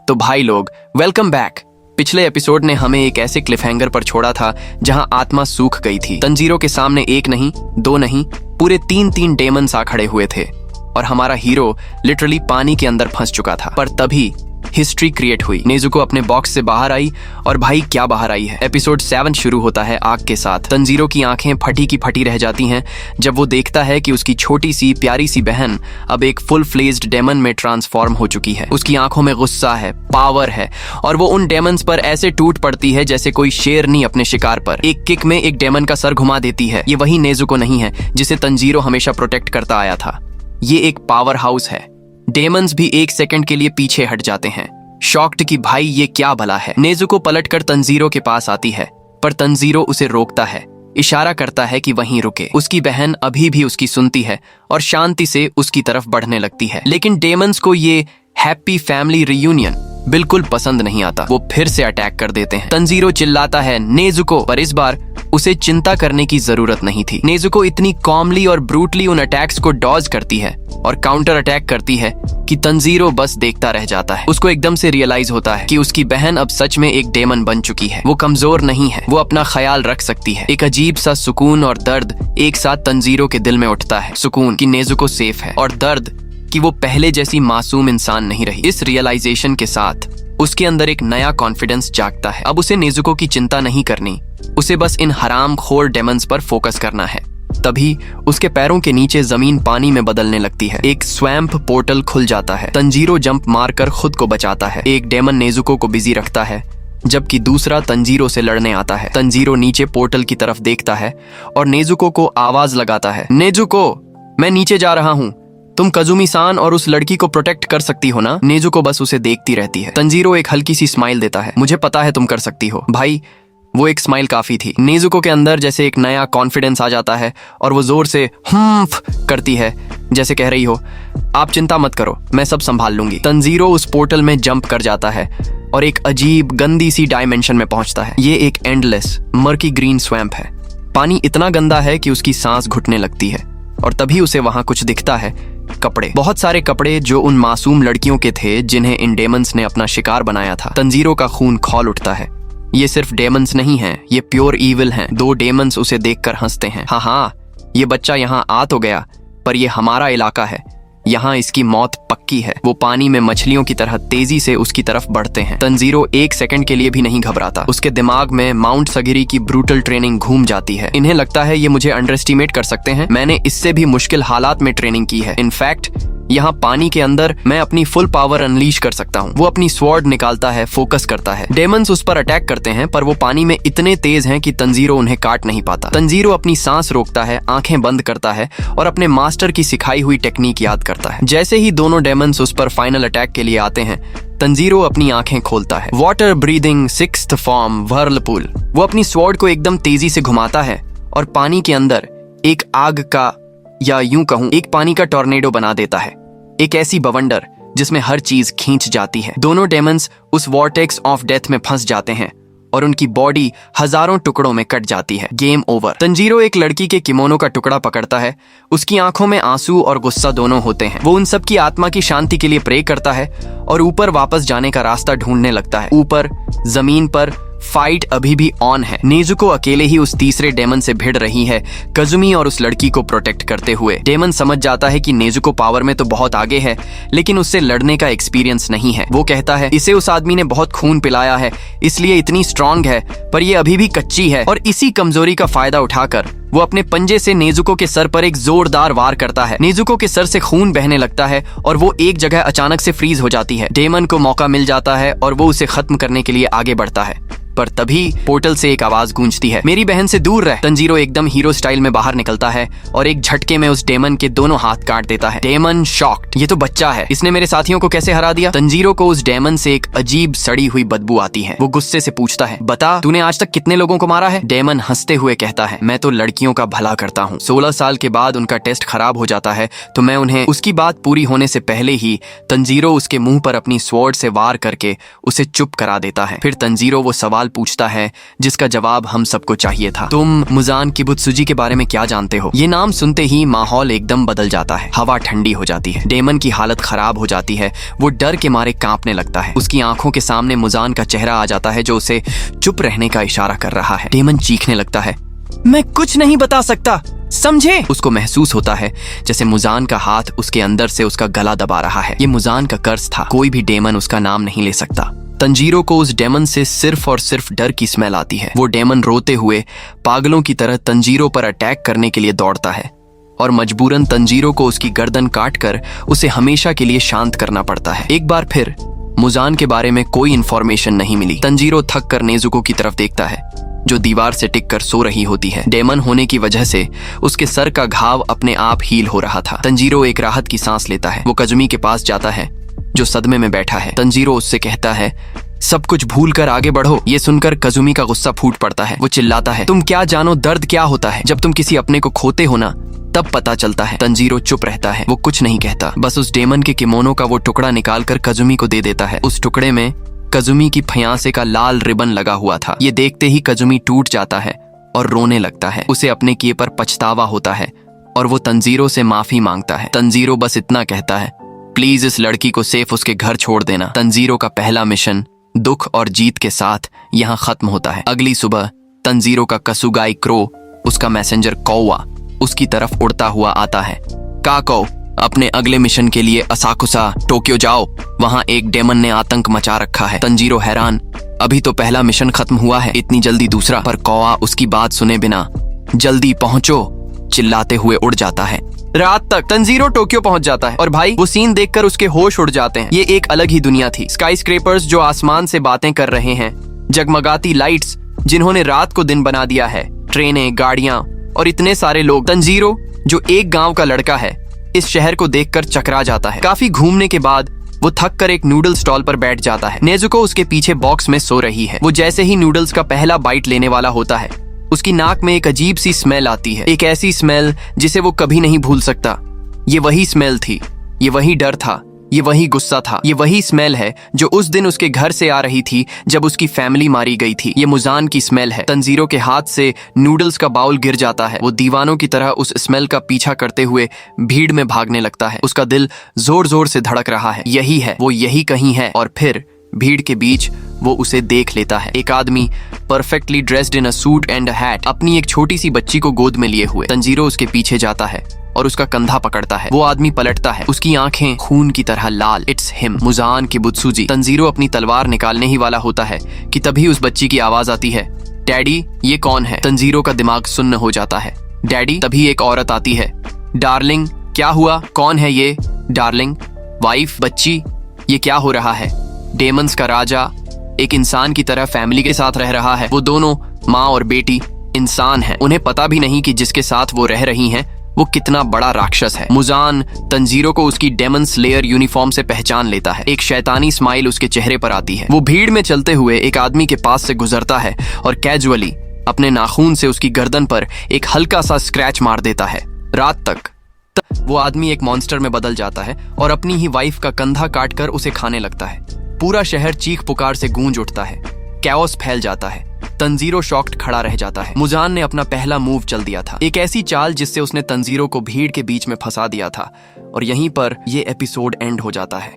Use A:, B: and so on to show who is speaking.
A: तो भाई लोग, वेलकम बैक। पिछले एपिसोड ने हमें एक ऐसे क्लिफहैंगर पर छोड़ा था जहां आत्मा सूख गई थी। तंजीरो के सामने एक नहीं, दो नहीं, पूरे तीन डेमन्स आ खड़े हुए थे और हमारा हीरो लिटरली पानी के अंदर फंस चुका था। पर तभी हिस्ट्री क्रिएट हुई। नेजुको अपने बॉक्स से बाहर आई और भाई क्या बाहर आई है। एपिसोड 7 शुरू होता है आग के साथ। तंजीरो की आंखें फटी की फटी रह जाती हैं जब वो देखता है कि उसकी छोटी सी प्यारी सी बहन अब एक फुल फ्लेज्ड डेमन में ट्रांसफॉर्म हो चुकी है। उसकी आंखों में गुस्सा है, पावर है और वो उन डेमन्स पर ऐसे टूट पड़ती है जैसे कोई शेरनी अपने शिकार पर। एक किक में एक डेमन का सर घुमा देती है। ये वही नेजुको नहीं है जिसे तंजीरो हमेशा प्रोटेक्ट करता आया था। ये एक पावर हाउस है। डेमन्स भी एक सेकंड के लिए पीछे हट जाते हैं, शॉक्ड कि भाई ये क्या भला है। नेजुको पलटकर तंजीरो के पास आती है पर तंजीरो उसे रोकता है, इशारा करता है कि वहीं रुके। उसकी बहन अभी भी उसकी सुनती है और शांति से उसकी तरफ बढ़ने लगती है। लेकिन डेमन्स को ये हैप्पी फैमिली रियूनियन बिल्कुल पसंद नहीं आता। वो फिर से अटैक कर देते हैं। तंजीरो चिल्लाता है नेजुको, पर इस बार उसे चिंता करने की जरूरत नहीं थी। नेजुको इतनी कॉमली और ब्रूटली उन अटैक्स को डॉज करती है और काउंटर अटैक करती है कि तंजीरो बस देखता रह जाता है। उसको एकदम से रियलाइज होता है कि उसकी बहन अब सच में एक डेमन बन चुकी है। वो कमजोर नहीं है, वो अपना ख्याल रख सकती है। एक अजीब सा सुकून और दर्द एक साथ तंजीरो के दिल में उठता है। सुकून कि नेजुको सेफ है और दर्द कि वो पहले जैसी मासूम इंसान नहीं रही। इस रियलाइजेशन के साथ उसके अंदर एक नया कॉन्फिडेंस जागता है। अब उसे नेजुको की चिंता नहीं करनी, उसे बस इन हराम खोर डेमन्स पर फोकस करना है। तभी उसके पैरों के नीचे जमीन पानी में बदलने लगती है। एक स्वैम्प पोर्टल खुल जाता है। तंजीरो जंप मारकर खुद को बचाता है। एक डेमन नेजुको को बिजी रखता है जबकि दूसरा तंजीरो से लड़ने आता है। तंजीरो नीचे पोर्टल की तरफ देखता है और नेजुको को आवाज लगाता है, नेजुको मैं नीचे जा रहा हूँ, तुम कजुमी-सान और उस लड़की को प्रोटेक्ट कर सकती हो ना। नेजुको बस उसे देखती रहती है। तंजीरो एक हल्की सी स्माइल देता है, मुझे पता है तुम कर सकती हो। भाई वो एक स्माइल काफी थी। नेजुको के अंदर जैसे एक नया कॉन्फिडेंस आ जाता है और वो जोर से हम्फ करती है जैसे कह रही हो, आप चिंता मत करो, मैं सब संभाल लूंगी। तंजीरो उस पोर्टल में जंप कर जाता है और एक अजीब गंदी सी डायमेंशन में पहुंचता है। ये एक एंडलेस मर्की ग्रीन स्वैम्प है। पानी इतना गंदा है कि उसकी सांस घुटने लगती है और तभी उसे वहां कुछ दिखता है, कपड़े, बहुत सारे कपड़े जो उन मासूम लड़कियों के थे जिन्हें इन डेमन्स ने अपना शिकार बनाया था। तंजीरो का खून खौल उठता है। ये सिर्फ डेमन्स नहीं हैं, ये प्योर ईविल हैं। 2 डेमन्स उसे देखकर हंसते हैं। हाँ, ये बच्चा यहाँ आ तो गया पर ये हमारा इलाका है, यहाँ इसकी मौत पक्की है। वो पानी में मछलियों की तरह तेजी से उसकी तरफ बढ़ते हैं। तंजीरो एक सेकंड के लिए भी नहीं घबराता। उसके दिमाग में माउंट सगिरी की ब्रूटल ट्रेनिंग घूम जाती है। इन्हें लगता है ये मुझे अंडर एस्टिमेट कर सकते हैं, मैंने इससे भी मुश्किल हालात में ट्रेनिंग की है। इनफैक्ट यहाँ पानी के अंदर मैं अपनी फुल पावर अनलीश कर सकता हूँ। वो अपनी स्वॉर्ड निकालता है, फोकस करता है। डेमन्स उस पर अटैक करते हैं पर वो पानी में इतने तेज हैं कि तंजीरो उन्हें काट नहीं पाता। तंजीरो अपनी सांस रोकता है, आंखें बंद करता है और अपने मास्टर की सिखाई हुई टेक्निक याद करता है। जैसे ही दोनों डेमन्स उस पर फाइनल अटैक के लिए आते हैं, तंजीरो अपनी आंखें खोलता है। Water breathing 6th form Whirlpool. वो अपनी स्वॉर्ड को एकदम तेजी से घुमाता है और पानी के अंदर एक आग का, या यूं कहूं एक पानी का टॉर्नेडो बना देता है। एक ऐसी बवंडर जिसमें हर चीज खींच जाती है। दोनों डेमन्स उस वॉर्टेक्स ऑफ डेथ में फंस जाते हैं और उनकी बॉडी हजारों टुकड़ों में कट जाती है। Game over. तंजीरो एक लड़की के किमोनो का टुकड़ा पकड़ता है। उसकी आंखों में आंसू और गुस्सा दोनों होते हैं। वो उन सब की आत्मा की शांति के लिए प्रे करता है और ऊपर वापस जाने का रास्ता ढूंढने लगता है। ऊपर जमीन पर फाइट अभी भी ऑन है। नेजुको अकेले ही उस तीसरे डेमन से भिड़ रही है, कजुमी और उस लड़की को प्रोटेक्ट करते हुए। डेमन समझ जाता है कि नेजुको पावर में तो बहुत आगे है लेकिन उससे लड़ने का एक्सपीरियंस नहीं है। वो कहता है इसे उस आदमी ने बहुत खून पिलाया है इसलिए इतनी स्ट्रांग है, पर ये अभी भी कच्ची है। और इसी कमजोरी का फायदा उठाकर वो अपने पंजे से नेजुको के सर पर एक जोरदार वार करता है। नेजुको के सर से खून बहने लगता है और वो एक जगह अचानक से फ्रीज हो जाती है। डेमन को मौका मिल जाता है और वो उसे खत्म करने के लिए आगे बढ़ता है पर तभी पोर्टल से एक आवाज गूंजती है, मेरी बहन से दूर रह। तंजीरो एकदम हीरो स्टाइल में बाहर निकलता है और एक झटके में उस डेमन के दोनों हाथ काट देता है। डेमन शॉक्ड, ये तो बच्चा है, इसने मेरे साथियों को कैसे हरा दिया। तंजीरो को उस डेमन से एक अजीब सड़ी हुई बदबू आती है। वो गुस्से से पूछता है, बता तूने आज तक कितने लोगों को मारा है। डेमन हंसते हुए कहता है, मैं तो लड़की लड़कियों का भला करता हूँ। 16 साल के बाद उनका टेस्ट खराब हो जाता है तो मैं उन्हें उसकी बात पूरी होने से पहले ही तंजीरो उसके मुंह पर अपनी स्वॉर्ड से वार करके उसे चुप करा देता है। फिर तंजीरो वो सवाल पूछता है जिसका जवाब हम सबको चाहिए था। तुम मुजान किबुत्सुजी के बारे में क्या जानते हो? ये नाम सुनते ही माहौल एकदम बदल जाता है। हवा ठंडी हो जाती है। डेमन की हालत खराब हो जाती है। वो डर के मारे कांपने लगता है। उसकी आंखों के सामने मुजान का चेहरा आ जाता है जो उसे चुप रहने का इशारा कर रहा है। डेमन चीखने लगता है, मैं कुछ नहीं बता सकता, समझे? उसको महसूस होता है जैसे मुजान का हाथ उसके अंदर से उसका गला दबा रहा है। ये मुजान का कर्ज था। कोई भी डेमन उसका नाम नहीं ले सकता। तंजीरो को उस डेमन से सिर्फ और सिर्फ डर की स्मेल आती है। वो डेमन रोते हुए पागलों की तरह तंजीरो पर अटैक करने के लिए दौड़ता है और मजबूरन तंजीरो को उसकी गर्दन काटकर उसे हमेशा के लिए शांत करना पड़ता है। एक बार फिर मुजान के बारे में कोई इंफॉर्मेशन नहीं मिली। तंजीरो थक कर नेजुको की तरफ देखता है जो दीवार से टिक कर सो रही होती है। डेमन होने की वजह से उसके सर का घाव अपने आप हील हो रहा था। तंजीरो एक राहत की सांस लेता है। वो कजुमी के पास जाता है जो सदमे में बैठा है। तंजीरो उससे कहता है, सब कुछ भूल कर आगे बढ़ो। ये सुनकर कजुमी का गुस्सा फूट पड़ता है। वो चिल्लाता है, तुम क्या जानो दर्द क्या होता है? जब तुम किसी अपने को खोते हो ना तब पता चलता है। तंजीरो चुप रहता है। वो कुछ नहीं कहता, बस उस डेमन के किमोनो का वो टुकड़ा निकाल कर कजुमी को दे देता है। उस टुकड़े में कजुमी की फयांसे का लाल रिबन लगा हुआ था। ये देखते ही कजुमी टूट जाता है और रोने लगता है। उसे अपने किए पर पछतावा होता है और वो तंजीरो से माफी मांगता है। तंजीरो बस इतना कहता है, प्लीज इस लड़की को सेफ उसके घर छोड़ देना। तंजीरो का पहला मिशन दुख और जीत के साथ यहाँ खत्म होता है। अगली सुबह तंजीरो का कसुगाई क्रो, उसका मैसेंजर कौवा, उसकी तरफ उड़ता हुआ आता है। काको, अपने अगले मिशन के लिए असाकुसा टोक्यो जाओ, वहाँ एक डेमन ने आतंक मचा रखा है। तंजीरो हैरान, अभी तो पहला मिशन खत्म हुआ है, इतनी जल्दी दूसरा? पर कौवा उसकी बात सुने बिना जल्दी पहुंचो चिल्लाते हुए उड़ जाता है। रात तक तंजीरो टोक्यो पहुंच जाता है और भाई वो सीन देखकर उसके होश उड़ जाते हैं। ये एक अलग ही दुनिया थी। स्काई स्क्रेपर्स जो आसमान से बातें कर रहे हैं, जगमगाती लाइट्स जिन्होंने रात को दिन बना दिया है, ट्रेनें, गाड़ियां और इतने सारे लोग। तंजीरो जो एक गांव का लड़का है इस शहर को देखकर चकरा जाता है। काफी घूमने के बाद वो थक कर एक नूडल स्टॉल पर बैठ जाता है। नेजुको उसके पीछे बॉक्स में सो रही है। वो जैसे ही नूडल्स का पहला बाइट लेने वाला होता है उसकी नाक में एक अजीब सी स्मेल आती है। एक ऐसी स्मेल जिसे वो कभी नहीं भूल सकता। ये वही स्मेल थी, ये वही डर था, ये वही गुस्सा था। ये वही स्मेल है जो उस दिन उसके घर से आ रही थी जब उसकी फैमिली मारी गई थी। ये मुजान की स्मेल है। तंजीरो के हाथ से नूडल्स का बाउल गिर जाता है। वो दीवानों की तरह उस स्मेल का पीछा करते हुए भीड़ में भागने लगता है। उसका दिल जोर जोर से धड़क रहा है। यही है, वो यही कहीं है। और फिर भीड़ के बीच वो उसे देख लेता है। एक आदमी perfectly dressed in a suit and hat, अपनी एक छोटी सी बच्ची को गोद में लिए हुए। तंजीरो उसके पीछे जाता है और उसका कंधा पकड़ता है। वो आदमी पलटता है, उसकी आंखें खून की तरह लाल। It's him, Muzan Kibutsuji. Tanjiro अपनी तलवार निकालने ही वाला होता है कि तभी उस बच्ची की आवाज आती है, डैडी ये कौन है? तंजीरो का दिमाग सुन्न हो जाता है। डैडी? तभी एक औरत आती है। डार्लिंग क्या हुआ? कौन है ये? डार्लिंग? वाइफ? बच्ची? ये क्या हो रहा है? डेमंस का राजा एक इंसान की तरह फैमिली के साथ रह रहा है। वो दोनों माँ और बेटी इंसान हैं। उन्हें पता भी नहीं कि जिसके साथ वो रह रही हैं वो कितना बड़ा राक्षस है। मुजान तंजीरो को उसकी डेमन स्लेयर यूनिफॉर्म से पहचान लेता है। एक शैतानी स्माइल उसके चेहरे पर आती है। वो भीड़ में चलते हुए एक आदमी के पास से गुजरता है और कैजुअली अपने नाखून से उसकी गर्दन पर एक हल्का सा स्क्रैच मार देता है। रात तक वो आदमी एक मॉन्स्टर में बदल जाता है और अपनी ही वाइफ का कंधा काटकर उसे खाने लगता है। पूरा शहर चीख पुकार से गूंज उठता है। कैओस फैल जाता है। तंजीरो शॉक्ड खड़ा रह जाता है। मुजान ने अपना पहला मूव चल दिया था, एक ऐसी चाल जिससे उसने तंजीरो को भीड़ के बीच में फंसा दिया था। और यहीं पर यह एपिसोड एंड हो जाता है।